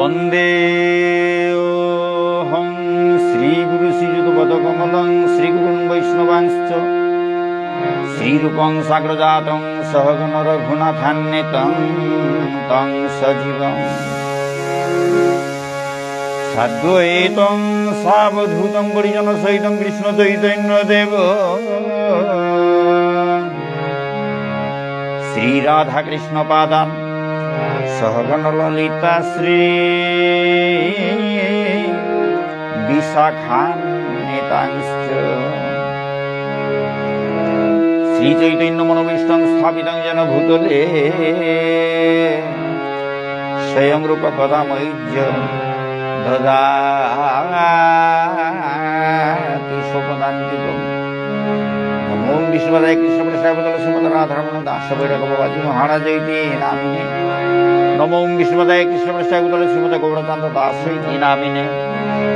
वन्देऽहं श्रीगुरुश्रीयुतपदकमलं श्रीगुरुन् वैष्णवांश्च श्रीरूपं साग्रजातं सहगण रघुनाथान्वितं तं सजीवम् साद्वैतं सावधूतं परिजनसहितं कृष्णचैतन्यदेव श्रीराधाकृष्णपादान् सहगण ललिता श्री विशाखान्वितांश्च श्रीचैतन्यमनोभीष्टं स्थापितं येन भूतले स्वयं रूप कदा मय्य ददाति स्वपदान्तिकम् नमो विष्णुपदाय कृष्णप्रेष्ठाय श्रीमद् राधारमण दास भैरवबाजी महाराज इति नामिने नमो विष्णुपदाय कृष्णप्रेष्ठाय श्रीमद् गौरकान्त दास इति नामिने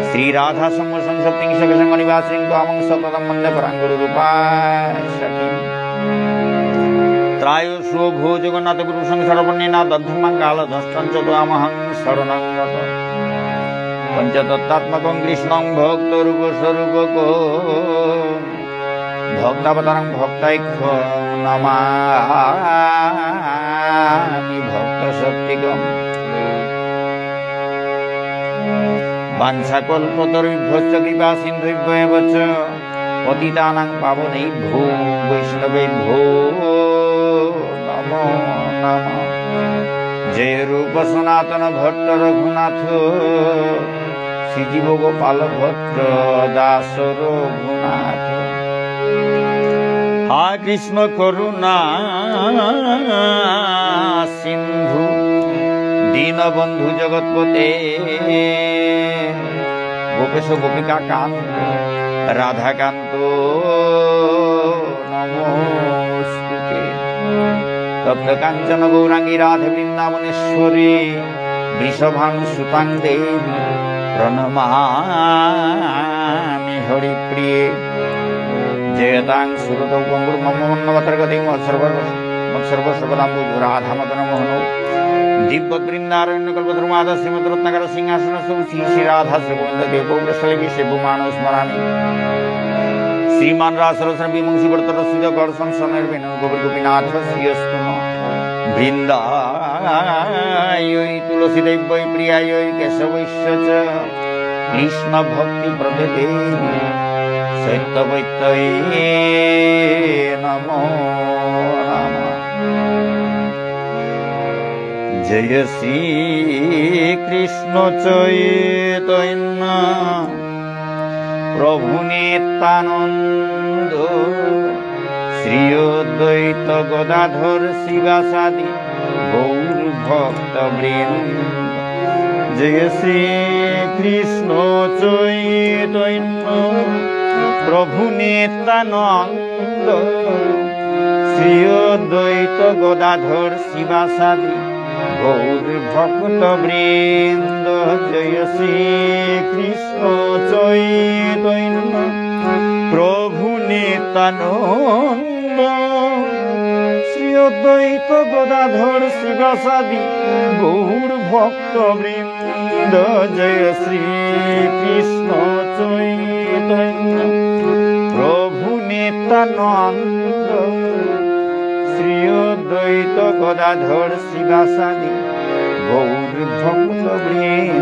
श्री राधा संवत्सरं सप्ततिसहस्रनिवासिं त्वामं सततं वन्दे पराङ्गुरुरूपाय सखीं त्रायोऽसो भो जगन्नाथ गुरु संसारवर्णेन दग्धमं कालधस्तं च त्वामहं शरणं गतः पंचतत्त्वात्मकं कृष्णं भक्तरूपस्वरूपको भक्तावतारं भक्तैक्यं नमामि भक्तशक्तिकम् वाञ्छाकल्पतरुभ्यश्च कृपासिन्धुभ्येव च पतितानां पावनेभ्यो वैष्णवेभ्यो नमो नमः। जय रूप सनातन भट्ट रघुनाथ श्रीजीव गोपाल भट्ट दास रघुनाथ। हा कृष्ण करुणा सिंधु दीनबंधु जगतपते गोपेश गोपिका कांत राधाकांत नमोस्तुते। तप्त कांचन गौरांगी राधे वृंदावनेश्वरी वृषभानुसुतां देवी प्रणमामि हरिप्रिये। जयतां सुरतौ गंगुर्ममोन्नवतर्गतिं मत्सर्वसर्वदाम्बुज राधामदनमोहनौ दिव्यवृन्दारण्यकल्पद्रुमाद श्रीमद्रत्नकर सिंहासनस्थौ श्री राधा श्रीगोविन्ददेवौ वृषलेवि शिवमानौ स्मरामि। श्रीमान रासरसन विमंसी वर्तरस्विद गौरसं सनर्वेण गोविन्दगोपीनाथ श्रीयस्तु वृन्दायै तुलसीदेव्यै प्रियायै केशवैश्च च कृष्णभक्तिप्रदे सत्यवैत्यै नमो नमः। जय श्री कृष्ण चैतन्य प्रभु नित्यानंद श्री अद्वैत गदाधर शिवासादि गौर भक्त वृंद। जय श्री कृष्ण चैतन्य प्रभु नित्यानंद श्री अद्वैत गदाधर शिवासादि गौर भक्त वृंद। जय श्री कृष्ण चैतन्य प्रभु नित्यानंद श्री अद्वैत गदाधर शिवासादि गौर भक्त वृंद। जय श्री कृष्ण चैतन्य प्रभु नित्यानंद श्री अद्वैत गदाधर शिवासादि गौर भक्त वृंद।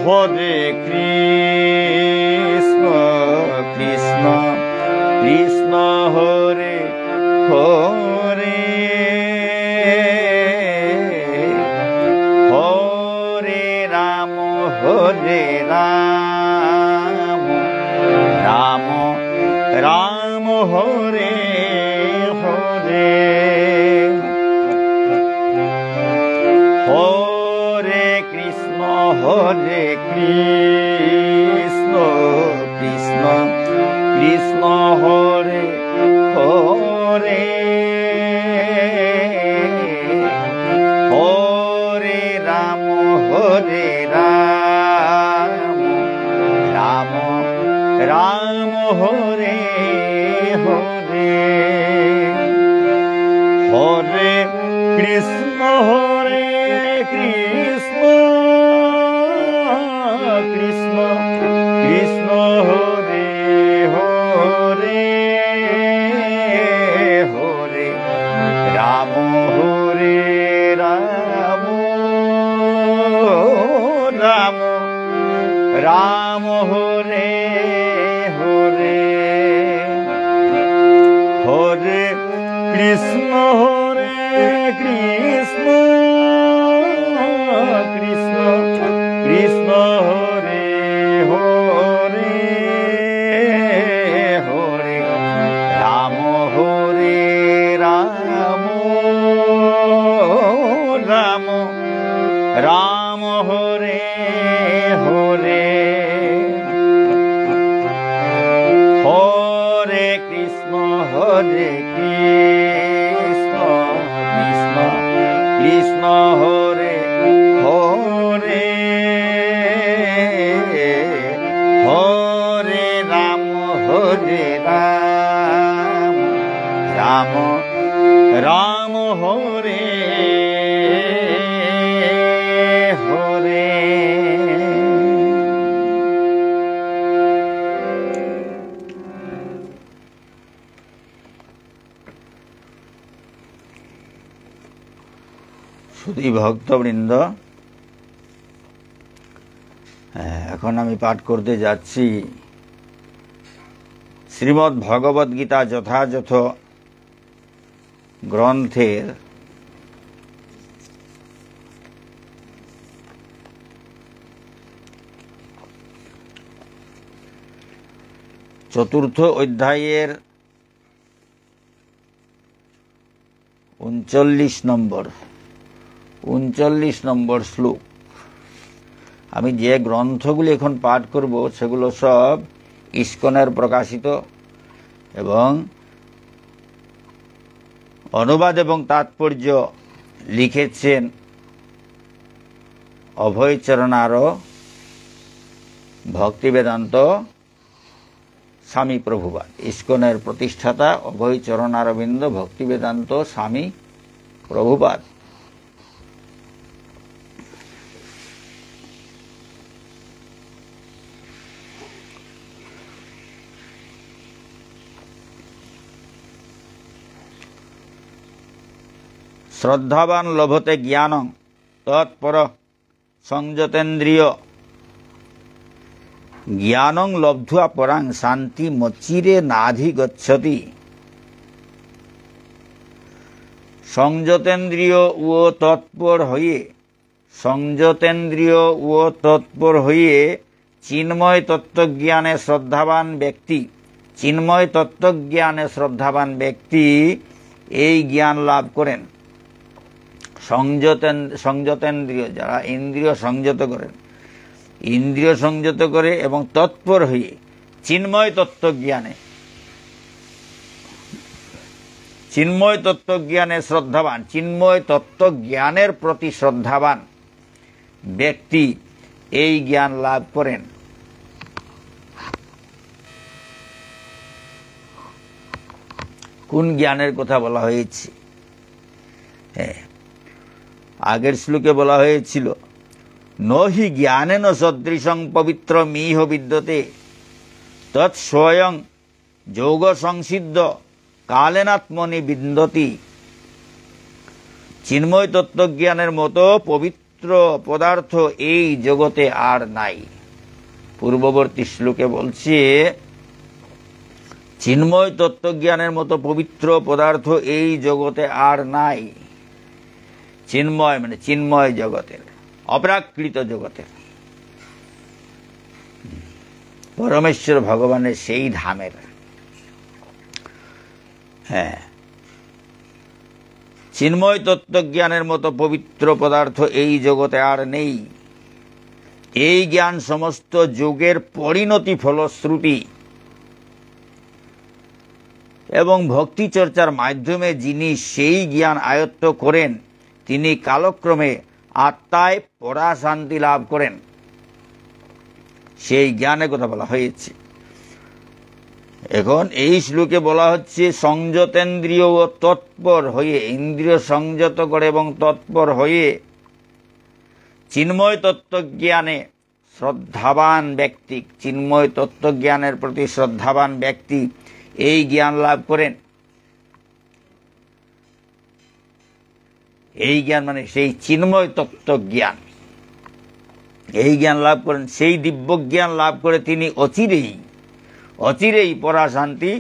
हरे कृष्ण कृष्ण कृष्ण हरे हरे हरे राम राम राम हरे हरे हरे कृष्ण कृष्ण कृष्ण हरे हरे হরে কৃষ্ণ কৃষ্ণ কৃষ্ণ হরে হরে হরে রাম হরে রাম রাম রাম হরে হরে হরে কৃষ্ণ কৃষ্ণ কৃষ্ণ কৃষ্ণ হরে হরে হরে রাম হরে রাম রাম রাম হরে হরে হরে কৃষ্ণ কৃষ্ণ কৃষ্ণ হরে হরে হরে রাম রাম রাম হরে হরে। শুধু ভক্তবৃন্দ, এখন আমি পাঠ করতে যাচ্ছি শ্রীমদ্ ভগবদ গীতা যথাযথ গ্রন্থের চতুর্থ অধ্যায়ের 39 নম্বর শ্লোক। আমি যে গ্রন্থগুলি এখন পাঠ করব সেগুলো সব ইস্কনের প্রকাশিত এবং অনুবাদ এবং তাৎপর্য লিখেছেন অভয়চরণার ভক্তিবেদান্ত স্বামী প্রভুপাদ। ইস্কনের প্রতিষ্ঠাতা অভয়চরণারবিন্দ ভক্তিবেদান্ত স্বামী প্রভুপাদ। শ্রদ্ধাবান লভতে জ্ঞানং তৎপর সংযতেন্দ্রিয় জ্ঞানং লব্ধ্বা পরাং শান্তি মচিরে নাধিগচ্ছতি। সংযতেন্দ্রিয় ও তৎপর হয়ে চিন্ময় তত্ত্বজ্ঞানে শ্রদ্ধাবান ব্যক্তি এই জ্ঞান লাভ করেন। সংযতেন্দ্রিয় যারা ইন্দ্রিয় সংযত করে এবং তৎপর হয়ে চিন্ময় তত্ত্বজ্ঞানে শ্রদ্ধাবান, চিন্ময় তত্ত্বজ্ঞানের প্রতি শ্রদ্ধাবান ব্যক্তি এই জ্ঞান লাভ করেন। কোন জ্ঞানের কথা বলা হয়েছে? আগের শ্লোকে বলা হয়েছিল নহি জ্ঞানেন সদৃশং পবিত্রমিহ বিদ্যতে তৎস্বয়ং যোগ সংসিদ্ধ কালেনাত্মনি বিন্দতি। চিন্ময় তত্ত্বজ্ঞানের মতো পবিত্র পদার্থ এই জগতে আর নাই। পূর্ববর্তী শ্লোকে বলছে চিন্ময় তত্ত্বজ্ঞানের মতো পবিত্র পদার্থ এই জগতে আর নাই। চিন্ময় মানে চিন্ময় জগতের, অপ্রাকৃত জগতের, পরমেশ্বর ভগবানের সেই ধামের। চিন্ময় তত্ত্বজ্ঞানের মতো পবিত্র পদার্থ এই জগতে আর নেই। এই জ্ঞান সমস্ত যোগের পরিণতি ফলশ্রুতি এবং ভক্তি চর্চার মাধ্যমে যিনি সেই জ্ঞান আয়ত্ত করেন তিনি কালক্রমে আত্মায় পরাশান্তি লাভ করেন। সেই জ্ঞানের কথা বলা হয়েছে। এখন এই শ্লোকে বলা হচ্ছে সংযতেন্দ্রিয় ও তৎপর হয়ে, ইন্দ্রিয় সংযত করে এবং তৎপর হয়ে চিন্ময় তত্ত্বজ্ঞানে শ্রদ্ধাবান ব্যক্তি, চিন্ময় তত্ত্বজ্ঞানের প্রতি শ্রদ্ধাবান ব্যক্তি এই জ্ঞান লাভ করেন। এই জ্ঞান মানে সেই চিন্ময় তত্ত্বজ্ঞান, এই জ্ঞান লাভ করেন, সেই দিব্য জ্ঞান লাভ করে তিনি অচিরেই পরাশান্তি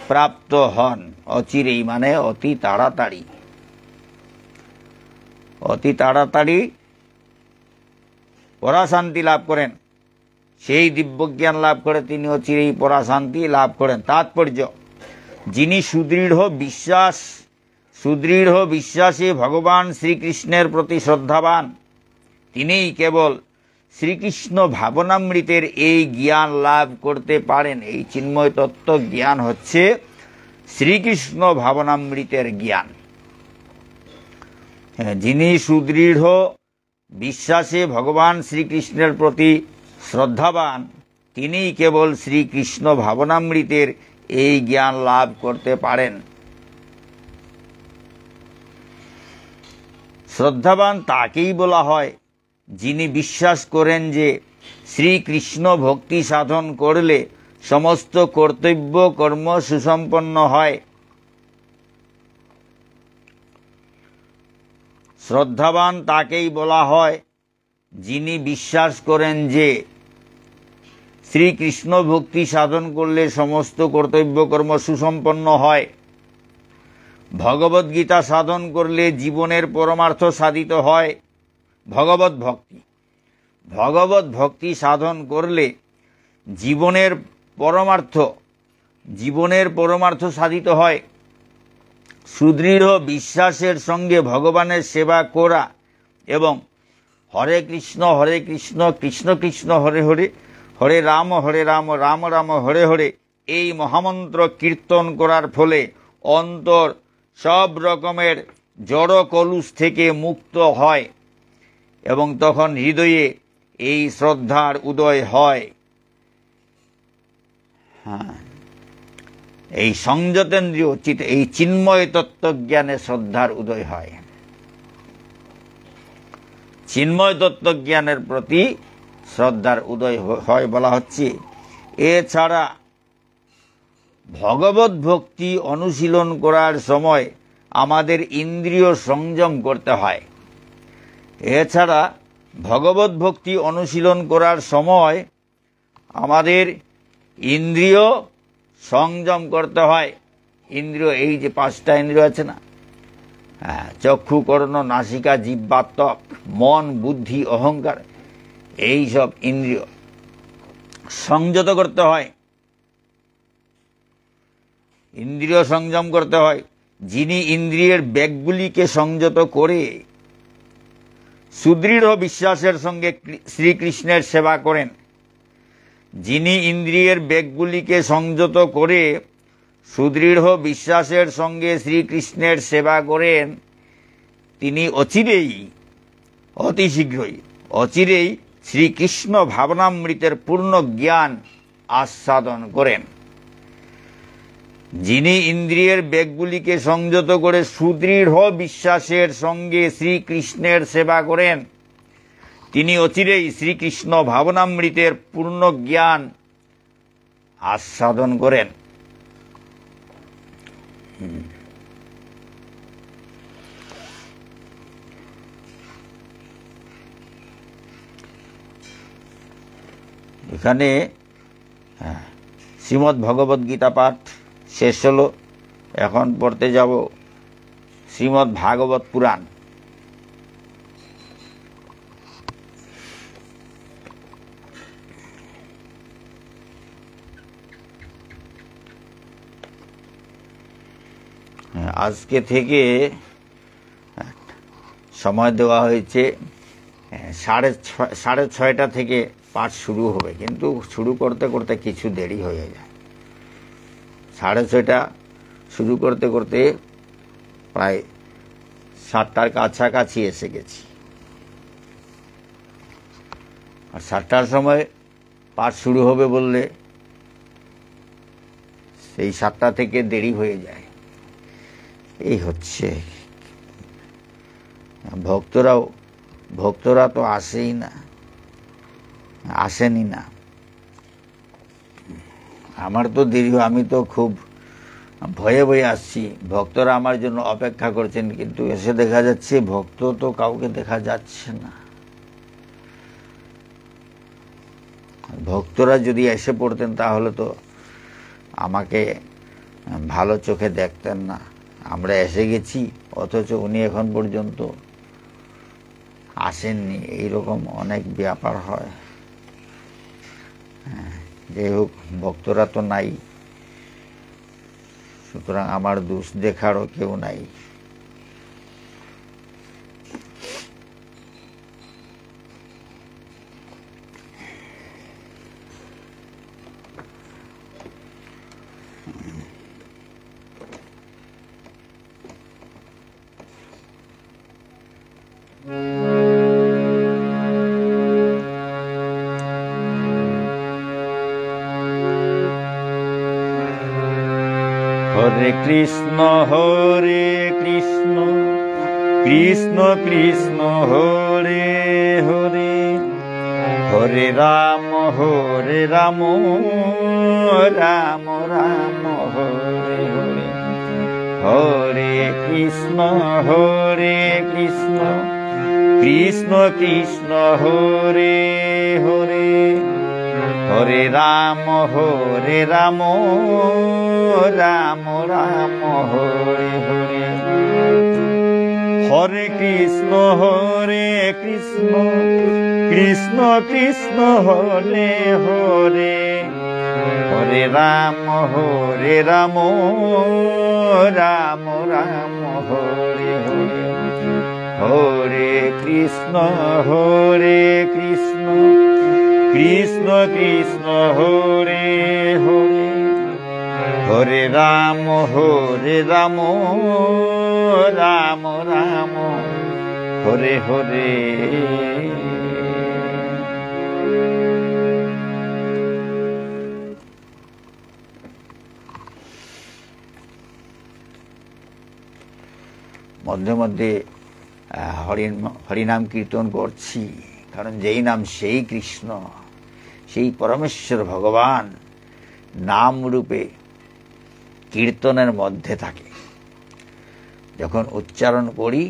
প্রাপ্ত হন। অচিরেই মানে অতি তাড়াতাড়ি পরাশান্তি লাভ করেন। সেই দিব্যজ্ঞান লাভ করে তিনি অচিরেই পরাশান্তি লাভ করেন। তাৎপর্য, যিনি সুদৃঢ় বিশ্বাসে ভগবান শ্রীকৃষ্ণের প্রতি শ্রদ্ধাবান, তিনিই কেবল শ্রীকৃষ্ণ ভাবনামৃতের এই জ্ঞান লাভ করতে পারেন। এই চিন্ময় তত্ত্ব জ্ঞান হচ্ছে শ্রীকৃষ্ণ ভাবনামৃতের জ্ঞান। যিনি সুদৃঢ় বিশ্বাসে ভগবান শ্রীকৃষ্ণের প্রতি শ্রদ্ধাবান, তিনিই কেবল শ্রীকৃষ্ণ ভাবনামৃতের এই জ্ঞান লাভ করতে পারেন। শ্রদ্ধাবান তাকেই বলা হয় যিনি বিশ্বাস করেন যে শ্রীকৃষ্ণ ভক্তি সাধন করলে সমস্ত কর্তব্য কর্ম সুসম্পন্ন হয়। শ্রদ্ধাবান তাকেই বলা হয় যিনি বিশ্বাস করেন যে শ্রীকৃষ্ণ ভক্তি সাধন করলে সমস্ত কর্তব্য কর্ম সুসম্পন্ন হয়। ভগবদ্গীতা সাধন করলে জীবনের পরমার্থ সাধিত হয়। ভগবত ভক্তি সাধন করলে জীবনের পরমার্থ সাধিত হয়। সুদৃঢ় বিশ্বাসের সঙ্গে ভগবানের সেবা করা এবং হরে কৃষ্ণ কৃষ্ণ কৃষ্ণ হরে হরে, হরে রাম রাম রাম হরে হরে এই মহামন্ত্র কীর্তন করার ফলে অন্তর সব রকমের জড় কলুষ থেকে মুক্ত হয় এবং তখন হৃদয়ে এই শ্রদ্ধার উদয় হয়। এই সংযতেন্দ্রিয় এই চিন্ময় তত্ত্বজ্ঞানে শ্রদ্ধার উদয় হয়। চিন্ময় তত্ত্বজ্ঞানের প্রতি শ্রদ্ধার উদয় হয় বলা হচ্ছে। এছাড়া ভগবত ভক্তি অনুশীলন করার সময় আমাদের ইন্দ্রিয় সংযম করতে হয়। এছাড়া ভগবত ভক্তি অনুশীলন করার সময় আমাদের ইন্দ্রিয় সংযম করতে হয়। ইন্দ্রিয়, এই যে 5টা ইন্দ্রিয় আছে না, চক্ষু কর্ণ নাসিকা জিহ্বা ত্বক, মন বুদ্ধি অহংকার, এই সব ইন্দ্রিয় সংযত করতে হয়, ইন্দ্রিয় সংযম করতে হয়। যিনি ইন্দ্রিয়ের বেগগুলিকে সংযত করে সুদৃঢ় বিশ্বাসের সঙ্গে শ্রীকৃষ্ণের সেবা করেন, যিনি ইন্দ্রিয়ের বেগগুলিকে সংযত করে সুদৃঢ় বিশ্বাসের সঙ্গে শ্রীকৃষ্ণের সেবা করেন, তিনি অতি শীঘ্রই শ্রীকৃষ্ণ ভাবনামৃতের পূর্ণ জ্ঞান আস্বাদন করেন। যিনি ইন্দ্রিয়ের বেগগুলিকে সংযত করে সুদৃঢ় বিশ্বাসের সঙ্গে শ্রীকৃষ্ণের সেবা করেন, তিনি অচিরেই শ্রীকৃষ্ণ ভাবনামৃতের পূর্ণ জ্ঞান আস্বাদন করেন। এখানে শ্রীমদ্ ভগবদ গীতা পাঠ শেষ হলো। এখন পড়তে যাব শ্রীমদ্ ভাগবত পুরাণ। আজকে থেকে সময় দেওয়া হয়েছে 6:30 থেকে পাঠ শুরু হবে, কিন্তু শুরু করতে করতে কিছু দেরি হয়ে যায়। 6:30 শুরু করতে করতে প্রায় 7টার কাছাকাছি এসে গেছি। আর 7টার সময় পাঠ শুরু হবে বললে সেই 7টা থেকে দেরি হয়ে যায়। এই হচ্ছে, ভক্তরা তো আসেনি না। আমার তো দেরি, আমি তো খুব ভয়ে আসছি, ভক্তরা আমার জন্য অপেক্ষা করছেন, কিন্তু এসে দেখা যাচ্ছে ভক্ত তো কাউকে দেখা যাচ্ছে না। ভক্তরা যদি এসে পড়তেন তাহলে তো আমাকে ভালো চোখে দেখতেন না। আমরা এসে গেছি অথচ উনি এখন পর্যন্ত আসেননি, এইরকম অনেক ব্যাপার হয়। যাই হোক, ভক্তরা তো নাই, সুতরাং আমার দোষ দেখারও কেউ নাই। হরে কৃষ্ণ কৃষ্ণ কৃষ্ণ হরে হরে, হরে রাম রাম রাম হরে হরে, হরে কৃষ্ণ কৃষ্ণ কৃষ্ণ হরে হরে, হরে রাম রাম রাম হরে হরে, হরে কৃষ্ণ কৃষ্ণ কৃষ্ণ হরে হরে, হরে রাম রাম রাম হরে হরে, হরে কৃষ্ণ কৃষ্ণ কৃষ্ণ হরে হরে, হরে রাম রাম রাম হরে হরে। মধ্যে মধ্যে হরিনাম কীর্তন করছি, কারণ যেই নাম সেই কৃষ্ণ, সেই পরমেশ্বর ভগবান নাম রূপে কীর্তনের মধ্যে থাকে। যখন উচ্চারণ করি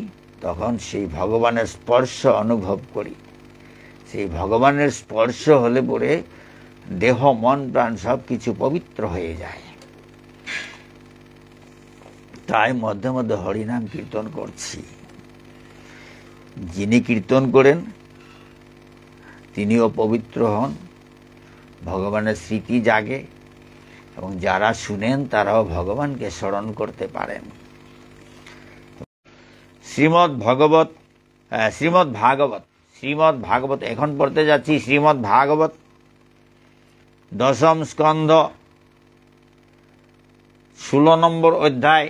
তখন সেই ভগবানের স্পর্শ অনুভব করি। সেই ভগবানের স্পর্শ হলে পরে দেহ মন প্রাণ সব কিছু পবিত্র হয়ে যায়। তাই মধ্যে মধ্যে হরিনাম কীর্তন করছি। যিনি কীর্তন করেন তিনিও পবিত্র হন, ভগবানের স্মৃতি জাগে, এবং যারা শুনেন তারাও ভগবানকে স্মরণ করতে পারেন। শ্রীমদ্ ভাগবত এখন পড়তে যাচ্ছি। শ্রীমদ্ ভাগবত 10ম স্কন্ধ 16 নম্বর অধ্যায়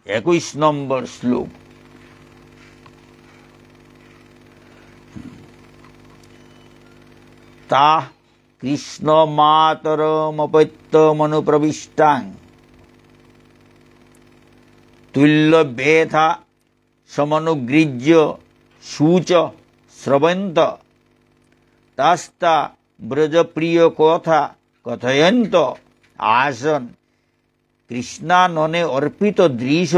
21 নম্বর শ্লোক। তা কৃষ্ণ মাতরমপত্যমনুপ্রবিষ্টাং তুল্য বেথা সমনুগৃহ্য সূচ শ্রবন্ত তাস্তা ব্রজপ্রিয় কথা কথয়ন্ত আসন কৃষ্ণাননে অর্পিত দৃশ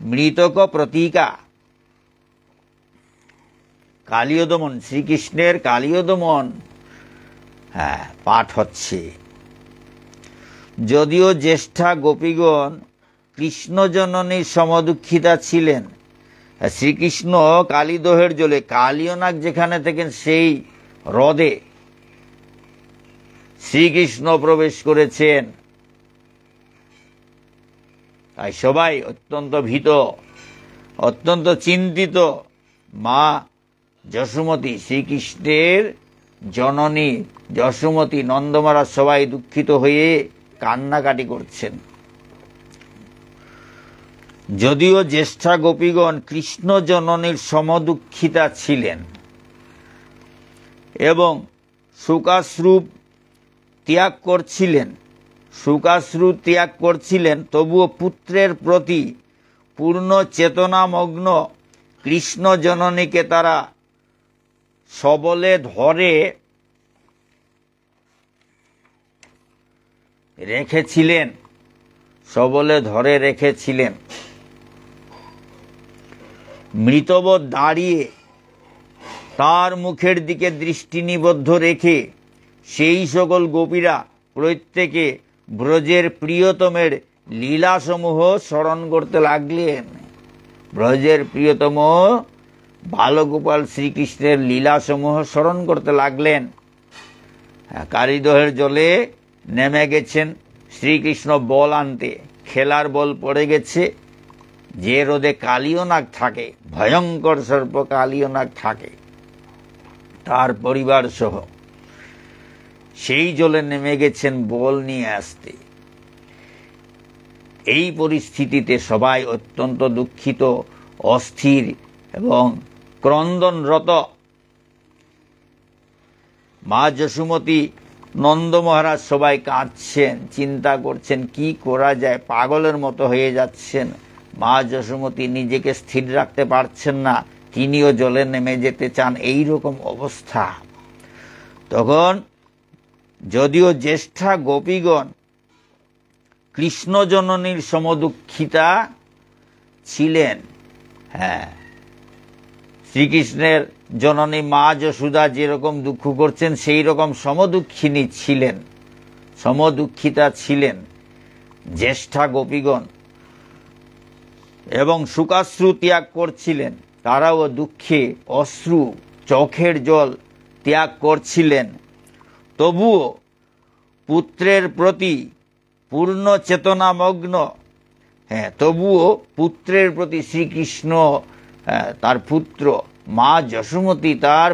মৃতক প্রতীকা। কালীয়দমন, শ্রীকৃষ্ণের কালীয়দমন পাঠ হচ্ছে। যদিও জ্যেষ্ঠা গোপীগণ কৃষ্ণ জননীর সমদুঃখিতা ছিলেন, শ্রীকৃষ্ণ কালীদহের জলে, কালীয়নাগ যেখানে থাকেন সেই হ্রদে শ্রীকৃষ্ণ প্রবেশ করেছেন। তাই সবাই অত্যন্ত ভীত, অত্যন্ত চিন্তিত। মা যশোমতী, শ্রীকৃষ্ণের জননী যশোমতী, নন্দমহারাজ সবাই দুঃখিত হয়ে কান্নাকাটি করছেন। যদিও জ্যেষ্ঠা গোপীগণ কৃষ্ণ জননীর সমদুঃখিতা ছিলেন এবং শোকাশ্রু ত্যাগ করছিলেন, তবুও পুত্রের প্রতি পূর্ণ চেতনামগ্ন কৃষ্ণ জননীকে তারা সবলে ধরে রেখেছিলেন। মৃতবৎ দাঁড়িয়ে তার মুখের দিকে দৃষ্টি নিবদ্ধ রেখে সেই সকল গোপীরা প্রত্যেকে ব্রজের প্রিয়তমের লীলাসমূহ স্মরণ করতে লাগলেন। ব্রজের প্রিয়তম বালগোপাল শ্রীকৃষ্ণের লীলাসমূহ স্মরণ করতে লাগলেন। কালীদহের জলে নেমে গেছেন শ্রীকৃষ্ণ বল আনতে। খেলার বল পড়ে গেছে। যে রোদে কালীয়নাগ থাকে, ভয়ঙ্কর সর্প কালীয়নাগ থাকে, তার পরিবার সহ সেই জলে নেমে গেছেন বল নিয়ে আসতে। এই পরিস্থিতিতে সবাই অত্যন্ত দুঃখিত, অস্থির এবং ক্রন্দনরত। মা যশোমতী, নন্দ মহারাজ সবাই কাঁদছেন, চিন্তা করছেন কি করা যায়, পাগলের মতো হয়ে যাচ্ছেন। মা যশোমতী নিজেকে স্থির রাখতে পারছেন না, তিনিও জলে নেমে যেতে চান। এই রকম অবস্থা। তখন যদিও জ্যেষ্ঠা গোপীগণ কৃষ্ণ জননীর সমদুঃখিতা ছিলেন, শ্রীকৃষ্ণের জননী মা যশোদা যেরকম দুঃখ করছেন সেই রকম সমদুঃখিতা ছিলেন জ্যেষ্ঠা গোপীগণ, এবং শোকাশ্রু ত্যাগ করছিলেন। তারাও দুঃখে অশ্রু, চোখের জল ত্যাগ করছিলেন। তবুও পুত্রের প্রতি পূর্ণ চেতনামগ্ন, শ্রীকৃষ্ণ তার পুত্র মা যশোমতী তার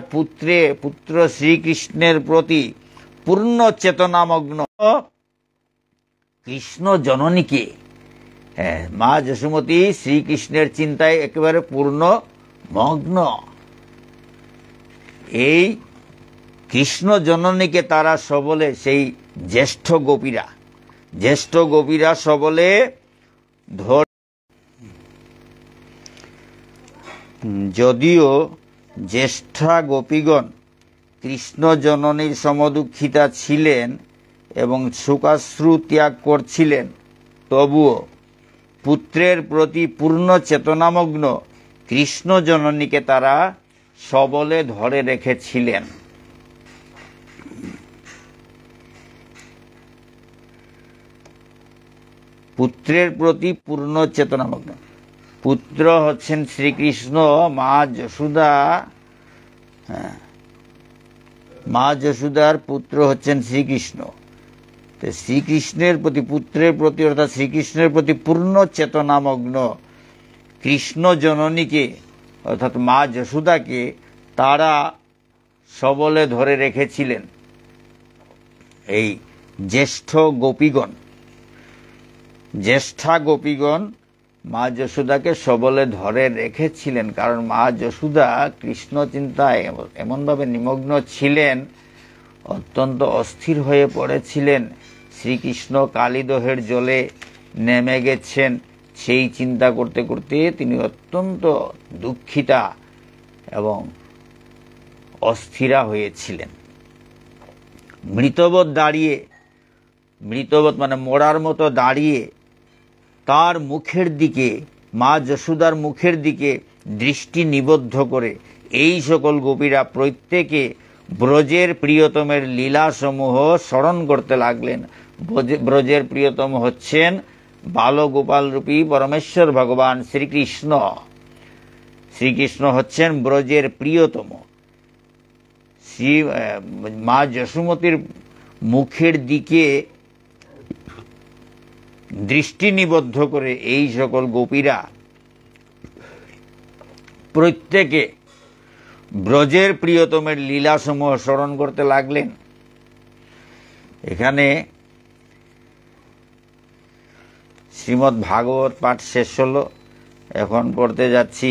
পুত্র শ্রীকৃষ্ণের প্রতি পূর্ণ চেতনামগ্ন কৃষ্ণ জননীকে, মা যশোমতী শ্রীকৃষ্ণের চিন্তায় একেবারে পূর্ণ মগ্ন। এই কৃষ্ণ জননীকে তারা সবলে, সেই জ্যেষ্ঠ গোপীরা সবলে যদিও জ্যেষ্ঠা গোপীগণ কৃষ্ণ জননীর সমদুঃখিতা ছিলেন এবং শোকাশ্রু ত্যাগ করছিলেন, তবুও পুত্রের প্রতি পূর্ণ চেতনামগ্ন কৃষ্ণ জননীকে তারা সবলে ধরে রেখেছিলেন। পুত্রের প্রতি পূর্ণ চেতনামগ্ন। পুত্র হচ্ছেন শ্রীকৃষ্ণ, মা যশোদার পুত্র হচ্ছেন শ্রীকৃষ্ণ। শ্রীকৃষ্ণের প্রতি, পুত্রের প্রতি অর্থাৎ শ্রীকৃষ্ণের প্রতি পূর্ণ চেতনামগ্ন কৃষ্ণ জননীকে অর্থাৎ মা যশোদাকে তারা সবলে ধরে রেখেছিলেন। এই জ্যেষ্ঠা গোপীগণ মা যশোদাকে সবলে ধরে রেখেছিলেন, কারণ মা যশোদা কৃষ্ণ চিন্তায় এমনভাবে নিমগ্ন ছিলেন, অত্যন্ত অস্থির হয়ে পড়েছিলেন। শ্রীকৃষ্ণ কালীদহের জলে নেমে গেছেন, সেই চিন্তা করতে করতে তিনি অত্যন্ত দুঃখিতা এবং অস্থিরা হয়েছিলেন। মৃতবৎ মানে মরার মতো দাঁড়িয়ে তার মুখের দিকে, মা যশোদার মুখের দিকে দৃষ্টি নিবদ্ধ করে এই সকল গোপীরা প্রত্যেকে ব্রজের প্রিয়তমের লীলাসমূহ স্মরণ করতে লাগলেন। ব্রজের প্রিয়তম হচ্ছেন বালগোপাল রূপী পরমেশ্বর ভগবান শ্রীকৃষ্ণ। শ্রীকৃষ্ণ হচ্ছেন ব্রজের প্রিয়তম। মা যশোমতীর মুখের দিকে দৃষ্টি নিবদ্ধ করে এই সকল গোপীরা প্রত্যেকে ব্রজের প্রিয়তমের লীলাসমূহ স্মরণ করতে লাগলেন। এখানে শ্রীমদ্ ভাগবত পাঠ শেষ হল। এখন পড়তে যাচ্ছি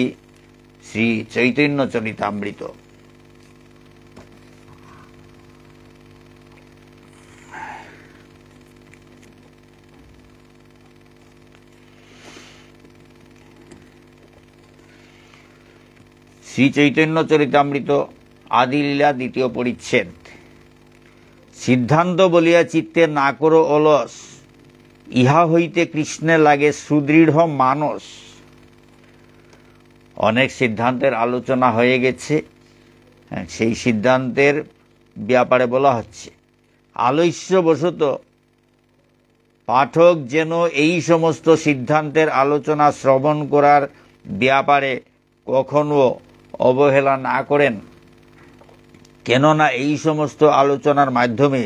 শ্রী চৈতন্য চরিতামৃত। শ্রী চৈতন্য চরিতামৃত আদিলীলা দ্বিতীয় পরিচ্ছেদ। সিদ্ধান্ত বলিয়া চিত্তে না করো অলস, ইহা হইতে কৃষ্ণে লাগে সুদৃঢ় মানস। অনেক সিদ্ধান্তের আলোচনা হয়ে গেছে, সেই সিদ্ধান্তের ব্যাপারে বলা হচ্ছে আলস্যবশত পাঠক যেন এই সমস্ত সিদ্ধান্তের আলোচনা শ্রবণ করার ব্যাপারে কখনো অবহেলা না করেন, কেননা এই সমস্ত আলোচনার মাধ্যমে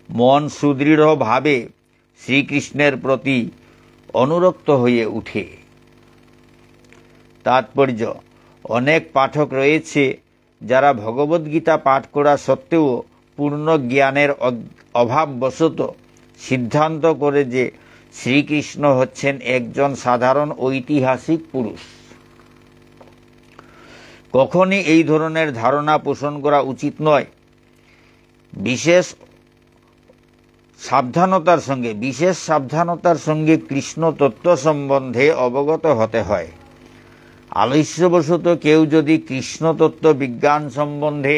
মন সুদৃঢ়ভাবে শ্রীকৃষ্ণের প্রতি অনুরক্ত হয়ে উঠে। তাৎপর্য, অনেক পাঠক রয়েছে যারা ভগবদ্গীতা পাঠ করা সত্ত্বেও পূর্ণ জ্ঞানের অভাববশত সিদ্ধান্ত করে যে শ্রীকৃষ্ণ হচ্ছেন একজন সাধারণ ঐতিহাসিক পুরুষ। কখনই এই ধরনের ধারণা পোষণ করা উচিত নয়। বিশেষ সাবধানতার সঙ্গে কৃষ্ণ তত্ত্ব সম্বন্ধে অবগত হতে হয়। আলস্যবশত কেউ যদি কৃষ্ণ তত্ত্ব বিজ্ঞান সম্বন্ধে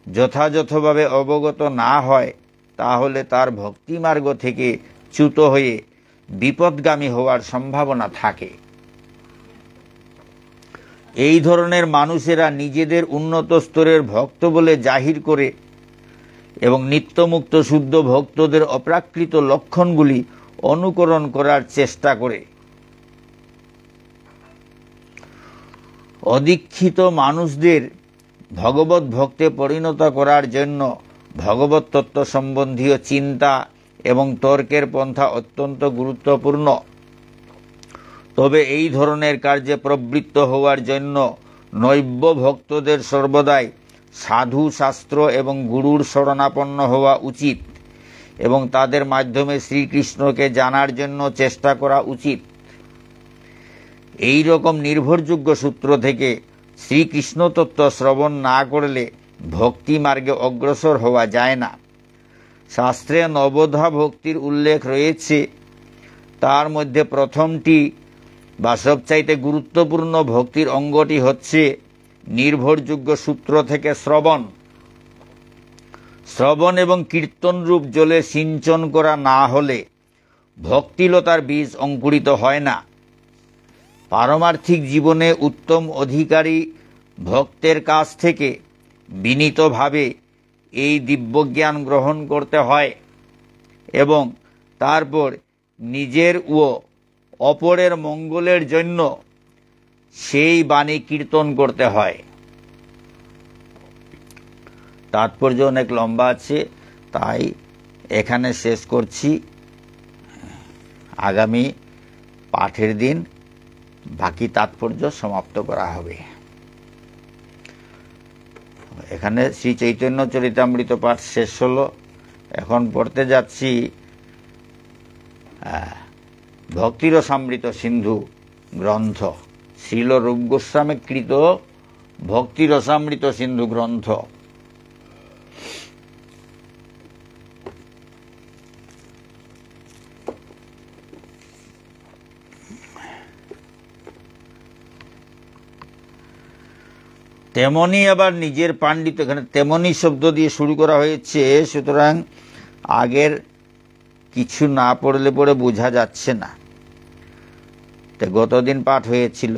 যথাযথভাবে অবগত না হয়, তাহলে তার ভক্তিমার্গ থেকে চ্যুত হয়ে বিপদগামী হওয়ার সম্ভাবনা থাকে। এই ধরনের মানুষেরা নিজেদের উন্নত স্তরের ভক্ত বলে জাহির করে এবং নিত্যমুক্ত শুদ্ধ ভক্তদের অপ্রাকৃত লক্ষণগুলি অনুকরণ করার চেষ্টা করে। অদীক্ষিত মানুষদের ভগবত ভক্তে পরিণত করার জন্য ভগবত তত্ত্ব সম্বন্ধীয় চিন্তা এবং তর্কের পন্থা অত্যন্ত গুরুত্বপূর্ণ। তবে এই ধরনের কার্যে প্রবৃত্ত হওয়ার জন্য নৈব্য ভক্তদের সর্বদাই সাধু শাস্ত্র এবং গুরুর শরণাপন্ন হওয়া উচিত এবং তাদের মাধ্যমে শ্রীকৃষ্ণকে জানার জন্য চেষ্টা করা উচিত। এই রকম নির্ভরযোগ্য সূত্র থেকে শ্রীকৃষ্ণ তত্ত্ব শ্রবণ না করলে ভক্তি মার্গে অগ্রসর হওয়া যায় না। শাস্ত্রে নবধা ভক্তির উল্লেখ রয়েছে। তার মধ্যে প্রথমটি বা সবচাইতে গুরুত্বপূর্ণ ভক্তির অঙ্গটি হচ্ছে নির্ভরযোগ্য সূত্র থেকে শ্রবণ। শ্রবণ এবং কীর্তনরূপ জলে সিঞ্চন করা না হলে ভক্তিলতার বীজ অঙ্কুরিত হয় না। পারমার্থিক জীবনে উত্তম অধিকারী ভক্তের কাছ থেকে বিনীতভাবে এই দিব্যজ্ঞান গ্রহণ করতে হয় এবং তারপর নিজের ও অপরের মঙ্গলের জন্য সেই বাণী কীর্তন করতে হয়। তাৎপর্য অনেক লম্বা আছে, তাই এখানে শেষ করছি। আগামী পাঠের দিন বাকি তাৎপর্য সমাপ্ত করা হবে। এখানে শ্রী চৈতন্য চরিতামৃত পাঠ শেষ হলো। এখন পড়তে যাচ্ছি ভক্তিরসামৃত সিন্ধু গ্রন্থ, শ্রীল রূপ গোস্বামী কৃত ভক্তিরসামৃত সিন্ধু গ্রন্থ। তেমনি আবার নিজের পাণ্ডিত্য, এখানে তেমনি শব্দ দিয়ে শুরু করা হয়েছে, সুতরাং আগের কিছু না পড়লে পরে বোঝা যাচ্ছে না। গতদিন পাঠ হয়েছিল,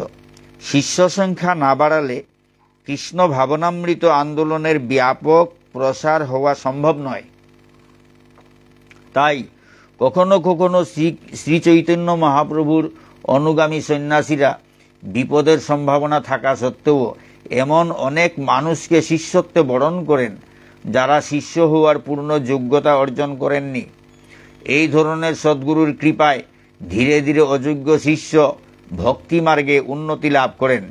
শিষ্য সংখ্যা না বাড়ালে কৃষ্ণ ভাবনামৃত আন্দোলনের ব্যাপক প্রসার হওয়া সম্ভব নয়। তাই কখনো কখনো শ্রী চৈতন্য মহাপ্রভুর অনুগামী সন্ন্যাসীরা বিপদের সম্ভাবনা থাকা সত্ত্বেও এমন অনেক মানুষকে শিষ্যত্বে বরণ করেন যারা শিষ্য হওয়ার পূর্ণ যোগ্যতা অর্জন করেননি। এই ধরনের সদ্গুরুর কৃপায় ধীরে ধীরে অযোগ্য শিষ্য ভক্তিমার্গে উন্নতি লাভ করেন।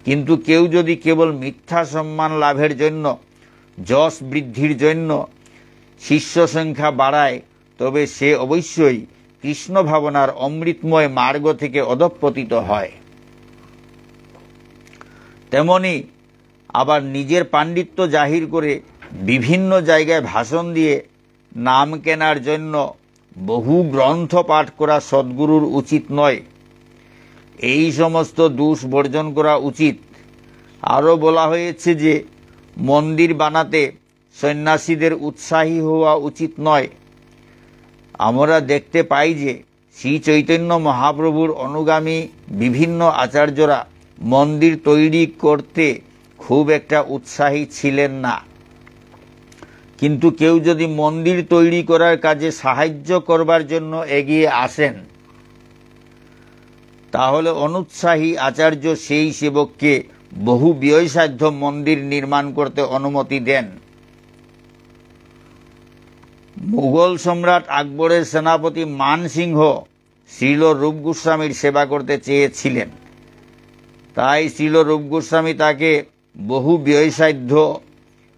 কিন্তু কেউ যদি কেবল মিথ্যা সম্মান লাভের জন্য, যশ বৃদ্ধির জন্য শিষ্য সংখ্যা বাড়ায়, তবে সে অবশ্যই কৃষ্ণ ভাবনার অমৃতময় মার্গ থেকে অধঃপতিত হয়। তেমনি আবার নিজের পাণ্ডিত্য জাহির করে বিভিন্ন জায়গায় ভাষণ দিয়ে নাম কেনার জন্য বহু গ্রন্থ পাঠ করা সদ্গুরুর উচিত নয়। এই সমস্ত দোষ বর্জন করা উচিত। আরও বলা হয়েছে যে মন্দির বানাতে সন্ন্যাসীদের উৎসাহী হওয়া উচিত নয়। আমরা দেখতে পাই যে শ্রী চৈতন্য মহাপ্রভুর অনুগামী বিভিন্ন আচার্যরা মন্দির তৈরি করতে খুব একটা উৎসাহী ছিলেন না। কিন্তু কেউ যদি মন্দির তৈরি করার কাজে সাহায্য করবার জন্য এগিয়ে আসেন, তাহলে অনুৎসাহী আচার্য সেই সেবককে বহু ব্যয়সাধ্য মন্দির নির্মাণ করতে অনুমতি দেন। মুঘল সম্রাট আকবরের সেনাপতি মান সিংহ শ্রীল রূপ গোস্বামীর সেবা করতে চেয়েছিলেন। তাই শ্রীল রূপ গোস্বামী তাকে বহু ব্যয়সাধ্য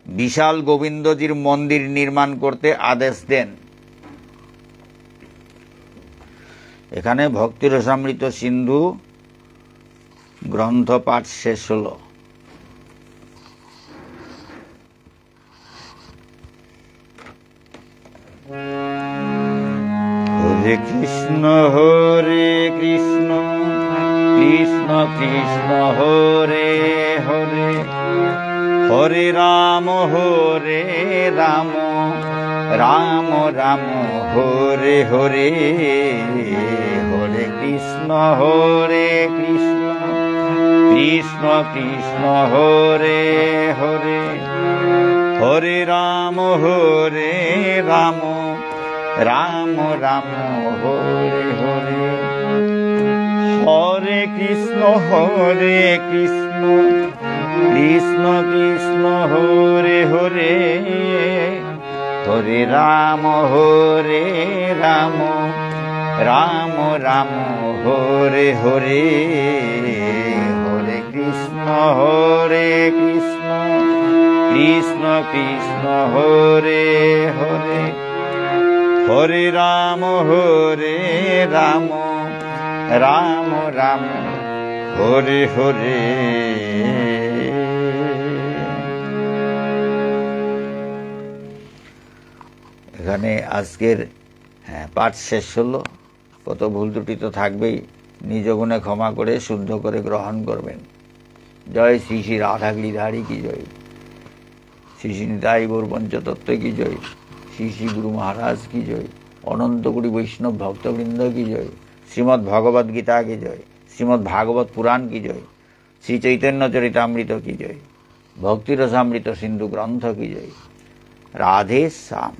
বিশাল গোবিন্দজির মন্দির নির্মাণ করতে আদেশ দেন। এখানে ভক্তি রসামৃত সিন্ধু গ্রন্থ পাঠ শেষ হল। হরে কৃষ্ণ কৃষ্ণ কৃষ্ণ হরে হরে, হরে রাম রাম রাম হরে হরে, হরে কৃষ্ণ কৃষ্ণ কৃষ্ণ হরে হরে, হরে রাম রাম রাম হরে হরে, হরে কৃষ্ণ কৃষ্ণ কৃষ্ণ হরে হরে, হরে রাম রাম রাম হরে হরে, হরে কৃষ্ণ কৃষ্ণ কৃষ্ণ হরে হরে, হরে রাম রাম রাম হরে হরে। এখানে আজকের পাঠ শেষ হলো। কত ভুল ত্রুটি তো থাকবেই, নিজ গুণে ক্ষমা করে শুদ্ধ করে গ্রহণ করবেন। জয় শ্রী শ্রী রাধা গিরিধারী কি জয়, শ্রী শ্রী নিতাই গৌর পঞ্চতত্ত্ব কি জয়, শ্রী শ্রী গুরু মহারাজ কি জয়, অনন্ত কোটি বৈষ্ণব ভক্তবৃন্দ কি জয়, শ্রীমদ্ ভগবদ গীতা কি জয়, শ্রীমদ্ ভাগবত পুরাণ কি জয়, শ্রী চৈতন্য চরিতামৃত কি জয়, ভক্তি রসামৃত সিন্ধু গ্রন্থ কি জয়। রাধে শ্যাম।